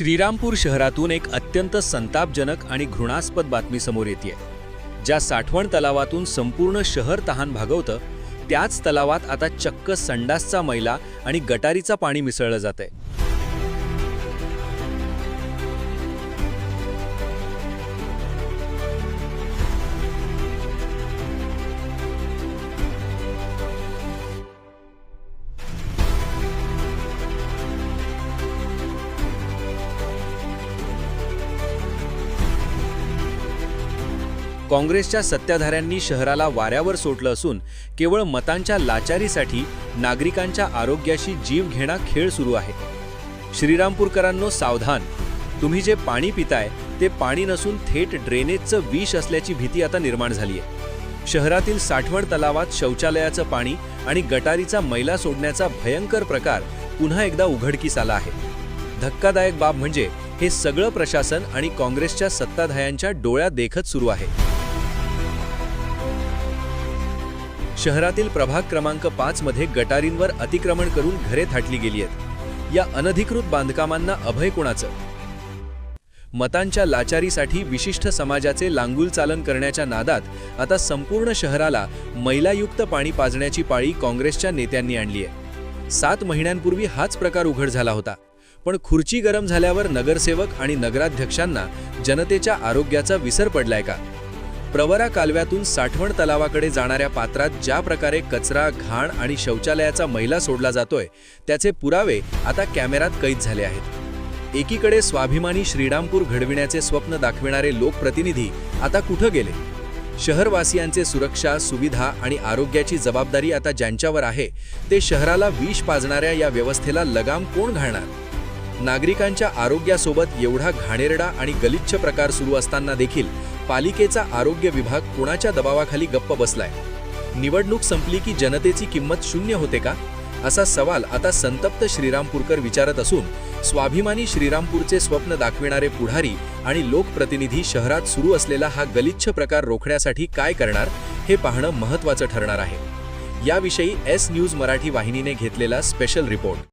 श्रीरामपूर शहरातून एक अत्यंत संतापजनक आणि घृणास्पद बातमी समोर येते। ज्या साठवण तलावातून संपूर्ण शहर तहान भागवतं, त्याच तलावात आता चक्क संडासचा मैला आणि गटारीचा पाणी मिसळलं जातंय। काँग्रेसच्या सत्ताधाऱ्यांनी शहराला वाऱ्यावर सोडलं असून केवळ मतांच्या लाचारीसाठी नागरिकांच्या आरोग्याशी जीव घेणा खेळ सुरू आहे। श्रीरामपूरकरांनो सावधान, तुम्ही जे पाणी पिताय ते पाणी नसून थेट ड्रेनेजचं विष असल्याची भीती आता निर्माण झाली आहे। शहरातील साठवण तलावात शौचालयाचं पाणी आणि गटारीचा मैला सोडण्याचा भयंकर प्रकार पुन्हा एकदा उघडकीस आला आहे। धक्कादायक बाब म्हणजे हे सगळं प्रशासन आणि काँग्रेसच्या सत्ताधाऱ्यांच्या डोळ्यात देखत सुरू आहे। शहरातील प्रभाग क्रमांक 5 मध्ये गटारींवर अतिक्रमण करून घरे थाटली गेली आहेत। या अनधिकृत बांधकामांना अभय कोणाचं? मतांच्या लाचारीसाठी विशिष्ट समाजाचे लांगुल चालन करण्याच्या नादात आता संपूर्ण शहराला मैलायुक्त पाणी पाजण्याची पाळी काँग्रेसच्या नेत्यांनी आणली आहे। 7 महिन्यांपूर्वी हाच प्रकार उघड झाला होता, पण खुर्ची गरम झाल्यावर नगरसेवक आणि नगराध्यक्षांना जनतेच्या आरोग्याचा विसर पडलाय का? प्रवरा कालव्यातून साठवण तलावाकडे जाणाऱ्या पात्रात ज्या प्रकारे कचरा, घाण आणि शौचालयाचा मैला सोडला जातोय, त्याचे पुरावे आता कॅमेऱ्यात कैद झाले आहेत। एकीकडे स्वाभिमानी श्रीरामपूर घडविण्याचे स्वप्न दाखविणारे लोकप्रतिनिधी आता कुठं गेले? शहरवासियांचे सुरक्षा, सुविधा आणि आरोग्याची जबाबदारी आता ज्यांच्यावर आहे, ते शहराला विष पाजणाऱ्या या व्यवस्थेला लगाम कोण घालणार? नागरिकांच्या आरोग्यासोबत एवढा घाणेरडा आणि गलिच्छ प्रकार सुरू असताना देखील पालिकेचा आरोग्य विभाग कोणाच्या दबावाखाली गप्प बसलाय? निवडणूक संपली की जनतेची किंमत शून्य होते का? असा सवाल आता संतप्त श्रीरामपूरकर विचारत असून स्वाभिमानी श्रीरामपूरचे स्वप्न दाखविणारे पुढारी आणि लोकप्रतिनिधी शहरात सुरू असलेला हा गलिच्छ प्रकार रोखण्यासाठी काय करणार, हे पाहणं महत्त्वाचं ठरणार आहे। याविषयी एस न्यूज मराठी वाहिनीने घेतलेला स्पेशल रिपोर्ट।